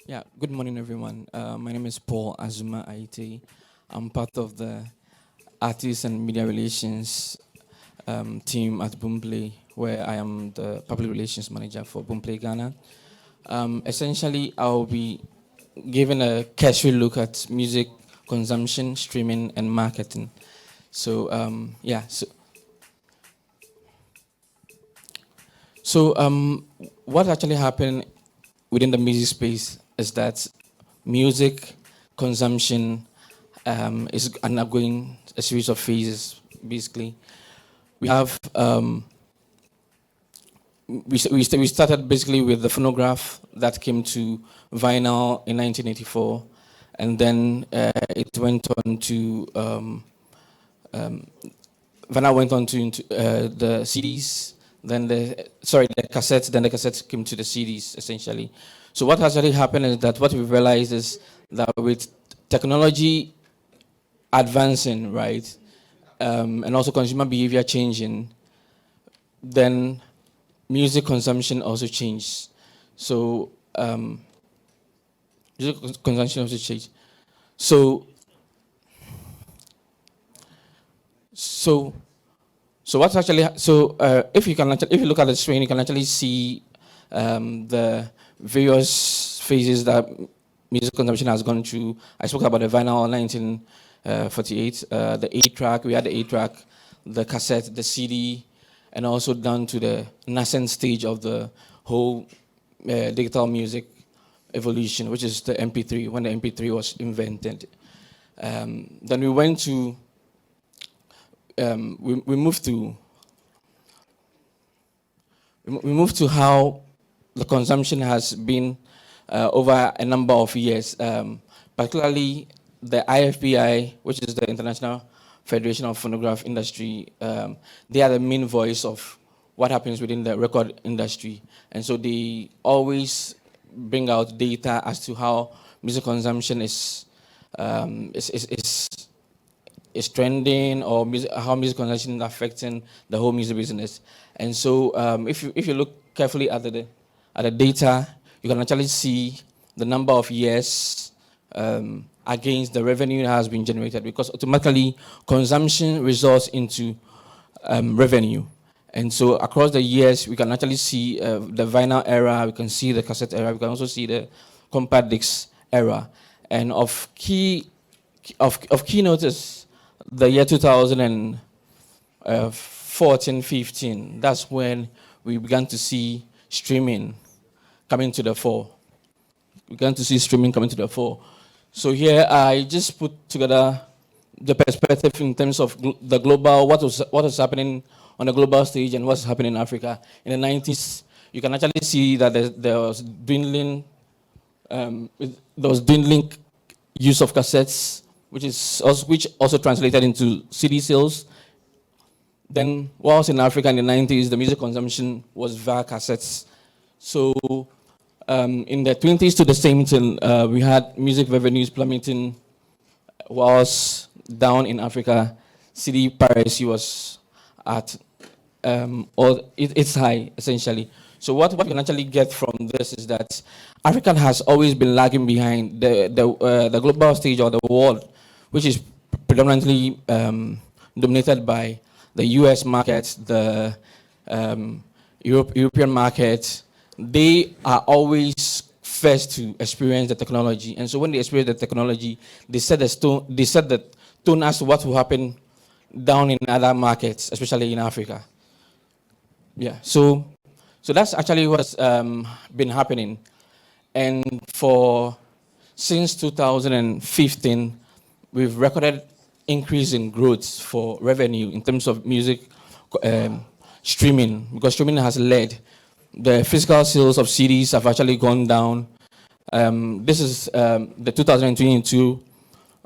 Yeah, good morning, everyone. My name is Paul Azuma Aite. I'm part of the Artists and Media Relations team at Boomplay, where I am the Public Relations Manager for Boomplay Ghana. Essentially, I'll be giving a casual look at music consumption, streaming, and marketing. So, yeah, so what actually happened within the music space is that music consumption is undergoing a series of phases. Basically, we have we started basically with the phonograph that came to vinyl in 1984, and then it went on to vinyl went on to the CDs, then the cassettes, then the cassettes came to the CDs essentially. So what actually happened is that what we realized is that with technology advancing, right, and also consumer behavior changing, then music consumption also changed. So music consumption also changed. So so so what's actually if you can if you look at the screen, you can actually see the various phases that music consumption has gone through. I spoke about the vinyl 1948, the 8-track. We had the 8-track, the cassette, the CD, and also down to the nascent stage of the whole digital music evolution, which is the MP3, when the MP3 was invented. Then we went to, we moved to, we moved to how the consumption has been over a number of years, particularly the IFPI, which is the International Federation of Phonograph Industry. They are the main voice of what happens within the record industry. And so they always bring out data as to how music consumption is trending, or how music consumption is affecting the whole music business. And so if you look carefully at the data, you can actually see the number of years against the revenue that has been generated, because automatically consumption results into revenue. And so across the years, we can actually see the vinyl era, we can see the cassette era, we can also see the compact disc era. And of key notice, the year 2014, 15, that's when we began to see streaming coming to the fore. We began to see streaming coming to the fore. So here I just put together the perspective in terms of the global, what was happening on the global stage and what's happening in Africa. In the 90s, you can actually see that there was dwindling use of cassettes, which also translated into CD sales. Then, whilst in Africa in the 90s, the music consumption was via cassettes. So, in the 20s to the same thing, we had music revenues plummeting, whilst down in Africa, CD piracy was at its high, essentially. So what we can actually get from this is that Africa has always been lagging behind the global stage or the world, which is predominantly dominated by the US market, the European market. They are always first to experience the technology. And so when they experience the technology, they set the tone as to what will happen down in other markets, especially in Africa. Yeah, so that's actually what's been happening. And since 2015, we've recorded increase in growth for revenue in terms of music streaming, because streaming has led. The physical sales of CDs have actually gone down. This is the 2022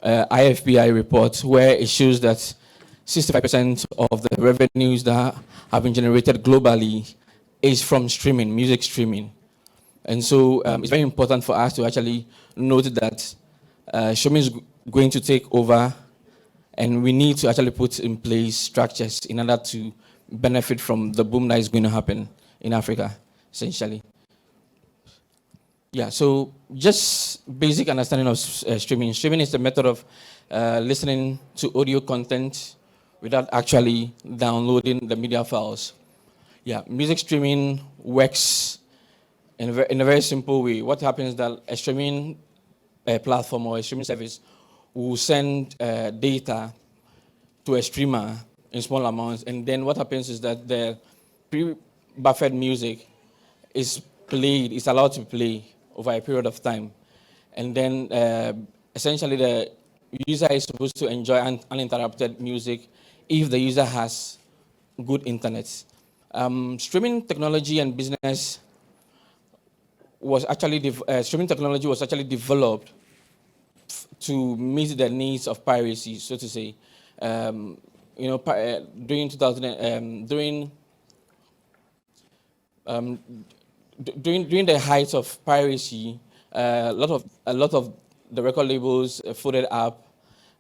IFPI report, where it shows that 65% of the revenues that have been generated globally is from streaming, music streaming. And so it's very important for us to actually note that streaming is going to take over, and we need to actually put in place structures in order to benefit from the boom that is going to happen in Africa, essentially. Yeah, so just basic understanding of streaming. Streaming is the method of listening to audio content without actually downloading the media files. Yeah, music streaming works in a very simple way. What happens is that a streaming platform or a streaming service will send data to a streamer in small amounts, and then what happens is that the pre-buffered music is played, is allowed to play over a period of time, and then essentially the user is supposed to enjoy uninterrupted music if the user has good internet. Streaming technology and business was actually streaming technology was actually developed to meet the needs of piracy, so to say. During 2000, um, during the height of piracy, a lot of the record labels folded up.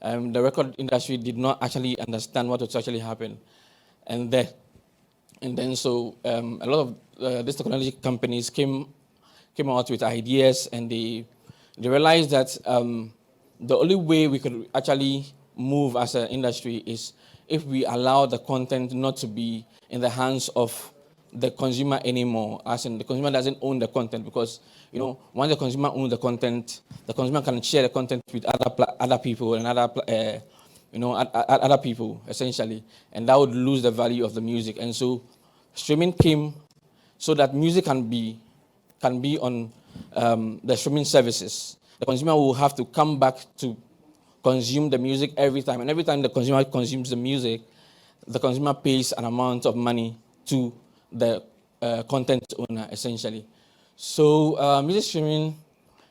The record industry did not actually understand what was actually happening, and then so a lot of these technology companies came out with ideas, and they realized that the only way we could actually move as an industry is if we allow the content not to be in the hands of the consumer anymore, as in the consumer doesn't own the content, because once the consumer owns the consumer can share the content with other people and other people essentially, and that would lose the value of the music. And so streaming came so that music can be on the streaming services. The consumer will have to come back to consume the music every time, and every time the consumer consumes the music, the consumer pays an amount of money to the content owner, essentially. So music streaming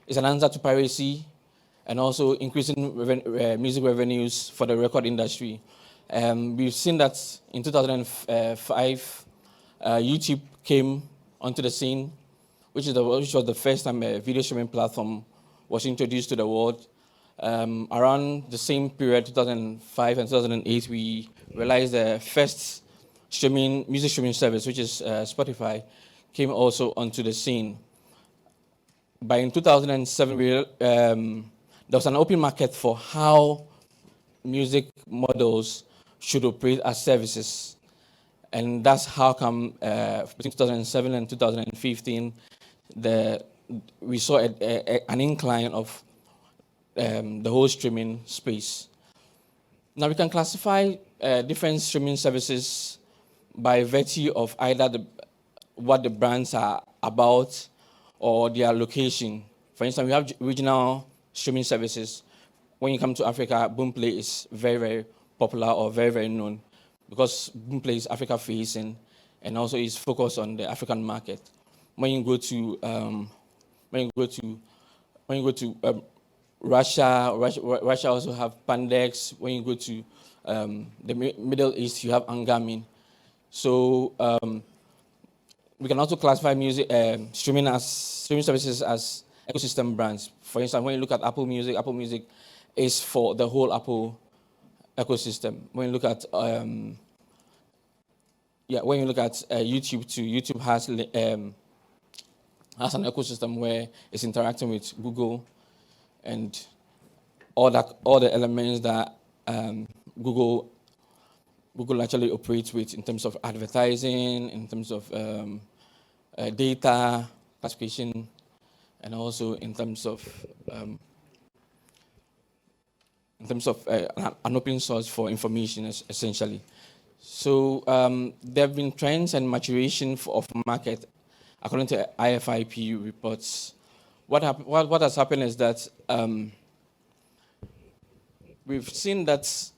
is an answer to piracy and also increasing music revenues for the record industry. We've seen that in 2005, YouTube came onto the scene, which was the first time a video streaming platform was introduced to the world. Around the same period, 2005 and 2008, we realized the first music streaming service, which is Spotify, came also onto the scene. By in 2007, there was an open market for how music models should operate as services. And that's how come between 2007 and 2015, we saw an incline of the whole streaming space. Now we can classify different streaming services by virtue of either what the brands are about or their location. For instance, we have regional streaming services. When you come to Africa, Boomplay is very, very popular or very, very known because Boomplay is Africa facing and also is focused on the African market. When you go to Russia also have Pandex. When you go to the Middle East, you have Angamin. So we can also classify streaming services as ecosystem brands. For instance, when you look at Apple Music is for the whole Apple ecosystem. When you look at YouTube too, YouTube has an ecosystem where it's interacting with Google and all the elements that Google actually operates with in terms of advertising, in terms of data classification, and also in terms of an open source for information, essentially. So there have been trends and maturation of market according to IFIP reports. What has happened is that we've seen that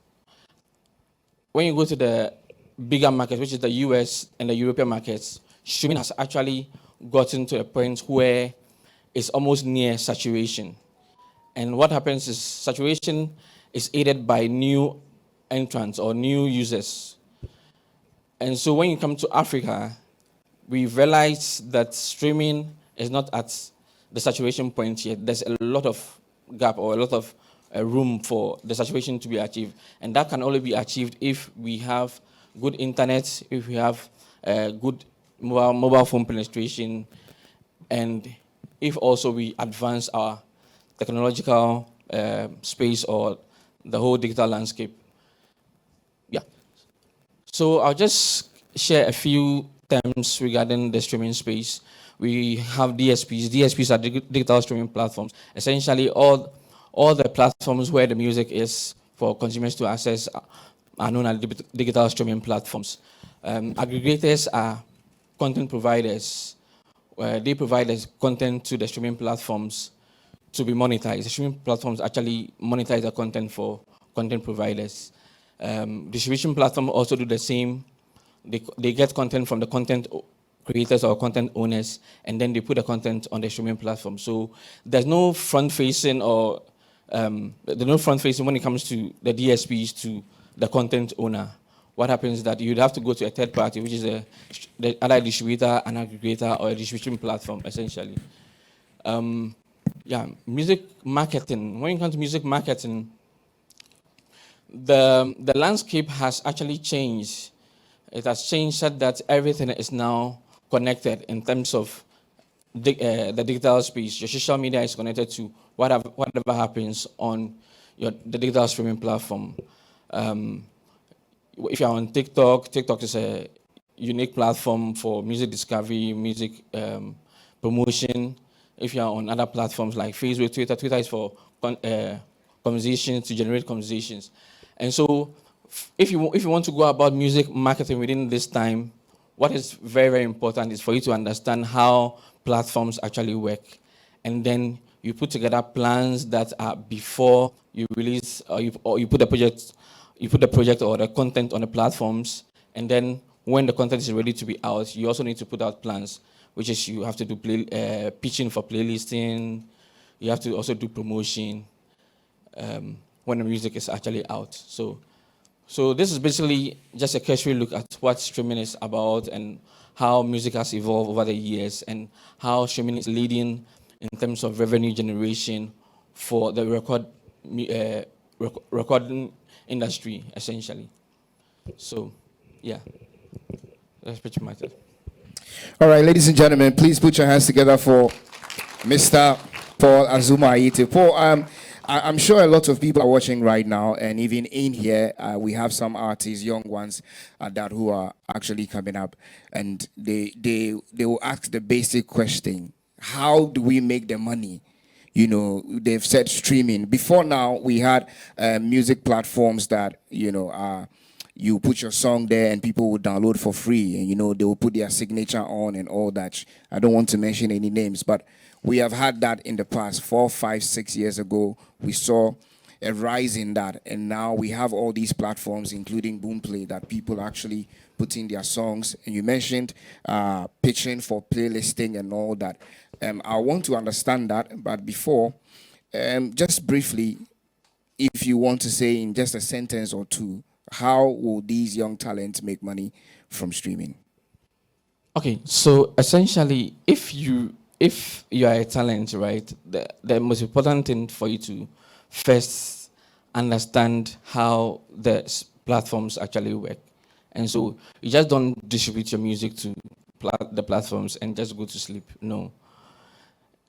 when you go to the bigger market, which is the US and the European markets, streaming has actually gotten to a point where it's almost near saturation. And what happens is saturation is aided by new entrants or new users. And so when you come to Africa, we realize that streaming is not at the saturation point yet. There's a lot of gap or a lot of room for the saturation to be achieved. And that can only be achieved if we have good internet, if we have good mobile phone penetration, and if also we advance our technological space or the whole digital landscape. Yeah. So I'll just share a few terms regarding the streaming space. We have DSPs. DSPs are digital streaming platforms. Essentially, all the platforms where the music is for consumers to access are known as digital streaming platforms. Aggregators are content providers. They provide the content to the streaming platforms to be monetized. The streaming platforms actually monetize the content for content providers. Distribution platforms also do the same. They get content from the content creators or content owners, and then they put the content on the streaming platform. So there's no front-facing when it comes to the DSPs to the content owner. What happens is that you'd have to go to a third party, which is the other distributor, an aggregator, or a distribution platform, essentially. Music marketing. When it comes to music marketing, the landscape has actually changed. It has changed such that everything is now connected in terms of the digital space. Your social media is connected to whatever happens on the digital streaming platform. If you're on TikTok, TikTok is a unique platform for music discovery, music promotion. If you're on other platforms like Facebook, Twitter is for conversations, to generate conversations. And so if you want to go about music marketing within this time, what is very, very important is for you to understand how platforms actually work. And then you put together plans that are before you release, or you put the project or the content on the platforms. And then when the content is ready to be out, you also need to put out plans, which is you have to do pitching for playlisting. You have to also do promotion when the music is actually out. So this is basically just a cursory look at what streaming is about and how music has evolved over the years and how streaming is leading in terms of revenue generation for the recording industry, essentially. So, yeah, that's pretty much it. All right, ladies and gentlemen, please put your hands together for Mr. Paul Azuma Ayite. Paul, I'm sure a lot of people are watching right now, and even in here, we have some artists, young ones, that who are actually coming up, and they will ask the basic question: how do we make the money? You know, they've said streaming. Before now, we had music platforms that, you put your song there and people will download for free, and they will put their signature on and all that. I don't want to mention any names, but we have had that in the past. 4, 5, 6 years ago, we saw a rise in that, and now we have all these platforms, including Boomplay, that people actually put in their songs. And you mentioned pitching for playlisting and all that. I want to understand that, but before, just briefly, if you want to say in just a sentence or two, how will these young talents make money from streaming? Okay, so essentially, if you are a talent, right, the most important thing for you to first understand how the platforms actually work. And so you just don't distribute your music to the platforms and just go to sleep. No.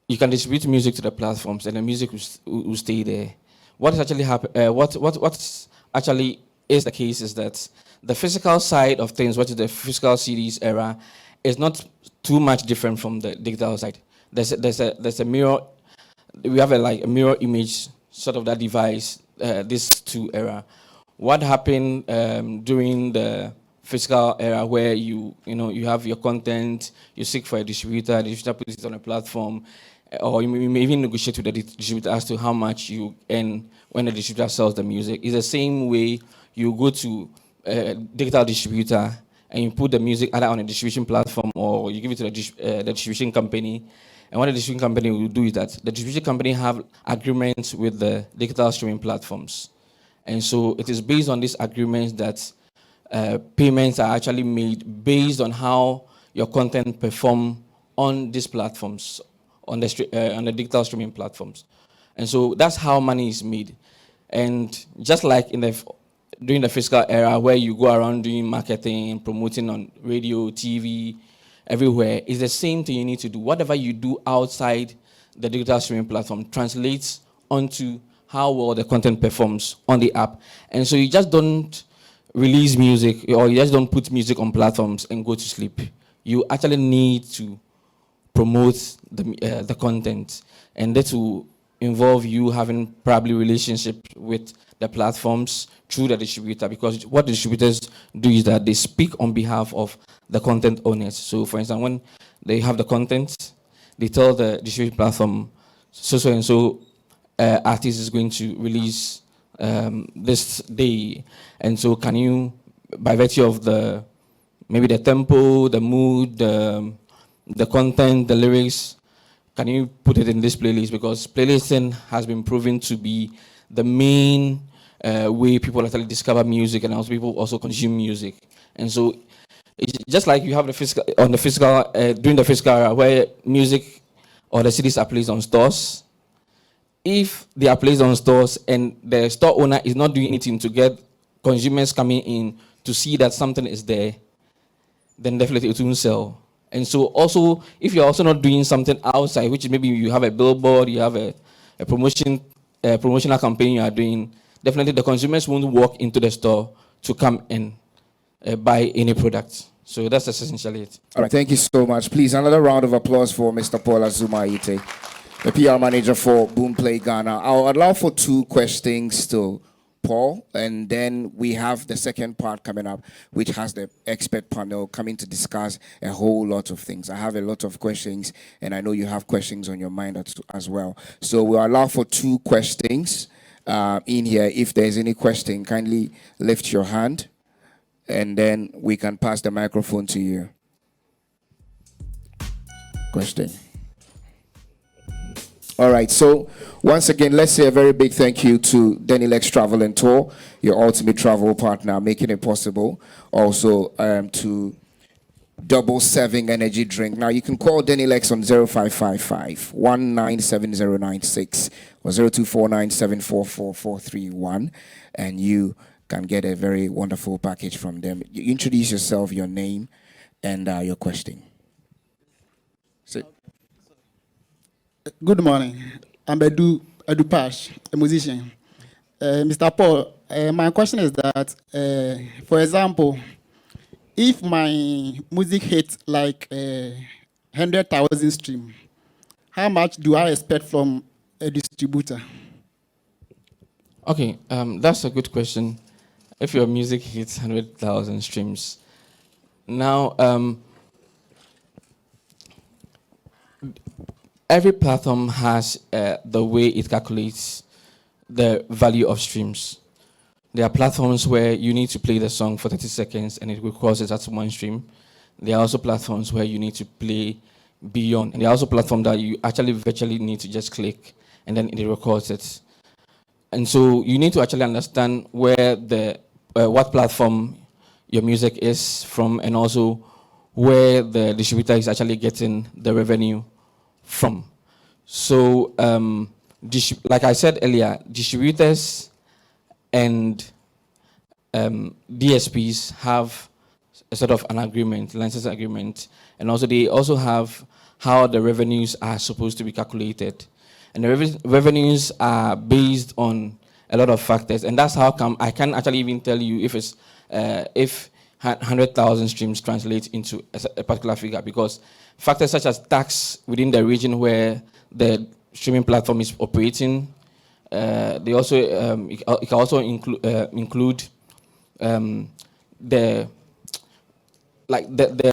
You can distribute music to the platforms and the music will stay there. What actually what actually is the case is that the physical side of things, what is the physical CDs era, is not too much different from the digital side. There's a mirror. We have a mirror image sort of that device. This two era. What happened during the physical era, where you have your content, you seek for a distributor, the distributor puts it on a platform, or you may even negotiate with the distributor as to how much you earn when the distributor sells the music. It's the same way you go to a digital distributor and you put the music either on a distribution platform or you give it to the distribution company. And what the distribution company will do is that the distribution company have agreements with the digital streaming platforms. And so it is based on these agreements that payments are actually made based on how your content perform on these platforms, on the digital streaming platforms. And so that's how money is made. And just like during the physical era where you go around doing marketing, promoting on radio, TV, everywhere, it's the same thing you need to do. Whatever you do outside the digital streaming platform translates onto how well the content performs on the app. And so you just don't release music, or you just don't put music on platforms and go to sleep. You actually need to promote the content, and that will involve you having probably relationship with the platforms through the distributor, because what distributors do is that they speak on behalf of the content owners. So for instance, when they have the content, they tell the distribution platform, so and so artist is going to release this day, and so can you, by virtue of the maybe the tempo, the mood, the content, the lyrics, can you put it in this playlist? Because playlisting has been proven to be the main way people actually discover music, and also people also consume music. And so it's just like you have the physical, on the physical, during the physical era where music or the CDs are placed on stores. If they are placed on stores and the store owner is not doing anything to get consumers coming in to see that something is there, then definitely it won't sell. And so also, if you're also not doing something outside, which maybe you have a billboard, you have a promotional campaign you are doing, definitely the consumers won't walk into the store to come and buy any product. So that's essentially it. All right, thank you so much. Please, another round of applause for Mr. Paul Azuma Ite, the PR manager for Boomplay Ghana. I'll allow for 2 questions to Paul, and then we have the second part coming up, which has the expert panel coming to discuss a whole lot of things. I have a lot of questions, and I know you have questions on your mind as well. So we'll allow for 2 questions in here. If there's any question, kindly lift your hand, and then we can pass the microphone to you. Question. All right, so once again, let's say a very big thank you to Denilex Travel and Tour, your ultimate travel partner, making it possible. Also to Double 7 Energy Drink. Now, you can call Denilex on 0555 197096 or 0249744431, and you can get a very wonderful package from them. You introduce yourself, your name, and your question. So, good morning. I'm Edu Pash, a musician. Mr. Paul, my question is that, for example, if my music hits like 100,000 stream, how much do I expect from a distributor? Okay, that's a good question. If your music hits 100,000 streams, now every platform has the way it calculates the value of streams. There are platforms where you need to play the song for 30 seconds and it records it as 1 stream. There are also platforms where you need to play beyond. And there are also platforms that you actually virtually need to just click and then it records it. And so you need to actually understand where what platform your music is from, and also where the distributor is actually getting the revenue from. So, like I said earlier, distributors and DSPs have a sort of an agreement, license agreement, and also they also have how the revenues are supposed to be calculated. And the revenues are based on a lot of factors, and that's how come I can actually even tell you if it's if 100,000 streams translate into a particular figure, because factors such as tax within the region where the streaming platform is operating, they also it can also include the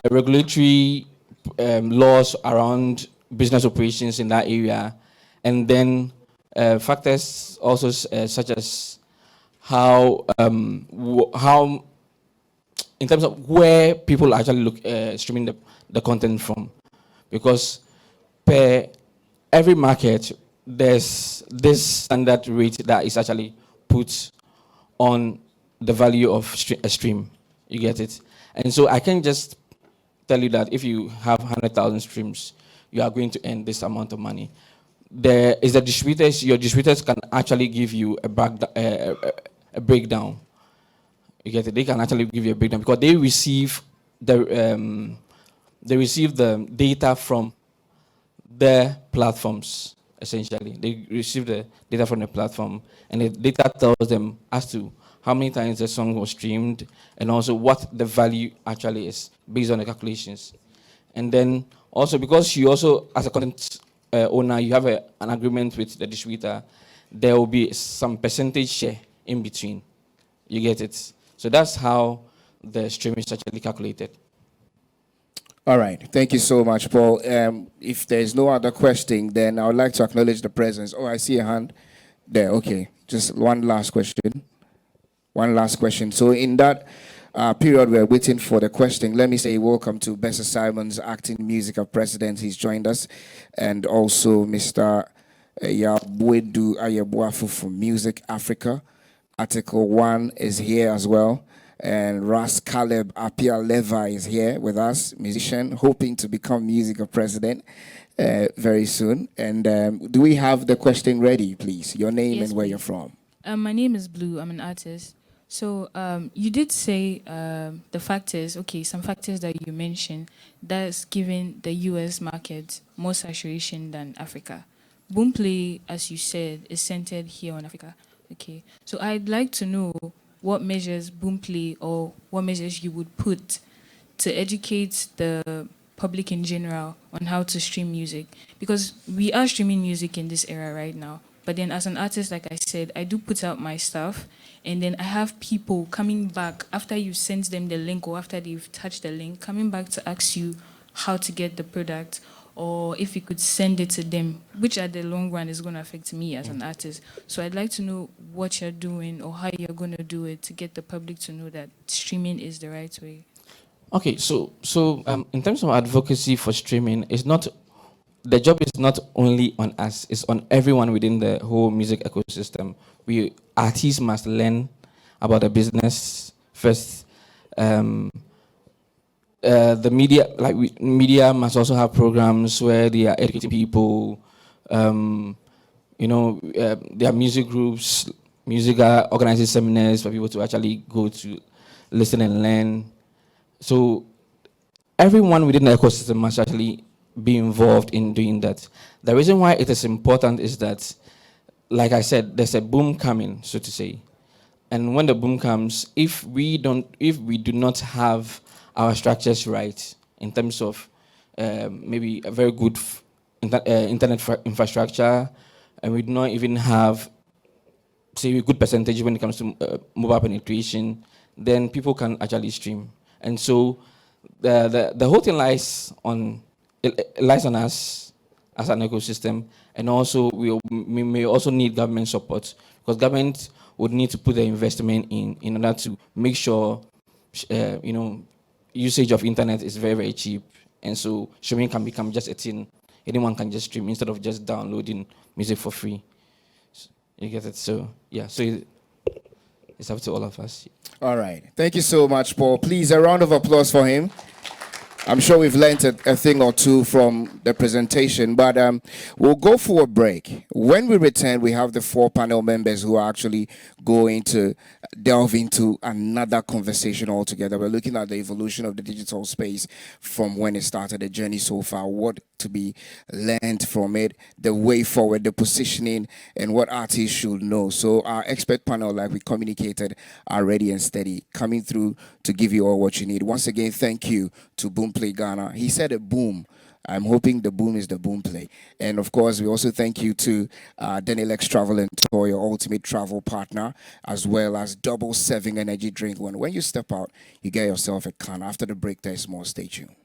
regulatory laws around business operations in that area, and then factors also such as how in terms of where people actually look streaming the content from, because per every market there's this standard rate that is actually put on the value of a stream. You get it? And so I can just tell you that if you have 100,000 streams, you are going to earn this amount of money. There is the distributors. Your distributors can actually give you a breakdown. You get it? They can actually give you a breakdown because they receive the data from their platforms, essentially. They receive the data from the platform, and the data tells them as to how many times the song was streamed, and also what the value actually is, based on the calculations. And then also, because you also, as a content owner, you have an agreement with the distributor, there will be some percentage share in between. You get it? So that's how the streaming is actually calculated. All right. Thank you so much, Paul. If there's no other question, then I would like to acknowledge the presence. Oh, I see a hand there. Okay. Just one last question. One last question. So in that period we're waiting for the question, let me say welcome to Bessie Simons, Acting Musical President. He's joined us. And also Mr. Yabwedu Ayabuafu from Music Africa. Article 1 is here as well. And Ras Caleb Apia Levi is here with us, musician, hoping to become musical president very soon. And do we have the question ready, please? Your name and where you're from. My name is Blue. I'm an artist. So you did say the factors, okay, some factors that you mentioned, that's giving the US market more saturation than Africa. Boomplay, as you said, is centered here on Africa. Okay, so I'd like to know what measures Boomplay or what measures you would put to educate the public in general on how to stream music. Because we are streaming music in this era right now. But then as an artist, like I said, I do put out my stuff, and then I have people coming back after you send them the link or after they've touched the link, coming back to ask you how to get the product, or if you could send it to them, which at the long run is going to affect me as an artist. So I'd like to know what you're doing or how you're going to do it to get the public to know that streaming is the right way. Okay, so in terms of advocacy for streaming, the job is not only on us, it's on everyone within the whole music ecosystem. We artists must learn about the business first. The media must also have programs where they are educating people. There are music groups, music organizing seminars for people to actually go to listen and learn. So everyone within the ecosystem must actually be involved in doing that. The reason why it is important is that, like I said, there's a boom coming, so to say. And when the boom comes, if we do not have our structures right in terms of maybe a very good internet infrastructure, and we do not even have, say, a good percentage when it comes to mobile penetration, then people can actually stream. And so the whole thing lies on us as an ecosystem, and also we may also need government support, because government would need to put the investment in order to make sure usage of internet is very, very cheap, and so streaming can become just a thing. Anyone can just stream instead of just downloading music for free. You get it? So yeah, so it's up to all of us. All right. Thank you so much, Paul. Please, a round of applause for him. I'm sure we've learned a thing or two from the presentation, but we'll go for a break. When we return, we have the 4 panel members who are actually going to delve into another conversation altogether. We're looking at the evolution of the digital space from when it started, the journey so far, what to be learned from it, the way forward, the positioning, and what artists should know. So our expert panel, like we communicated, are ready and steady, coming through to give you all what you need. Once again, thank you to Boomplay Ghana. He said a boom. I'm hoping the boom is the Boomplay. And of course, we also thank you to Denilex Travel and Tour, your ultimate travel partner, as well as Double 7 Energy Drink. When you step out, you get yourself a can. After the break, there's more. Stay tuned.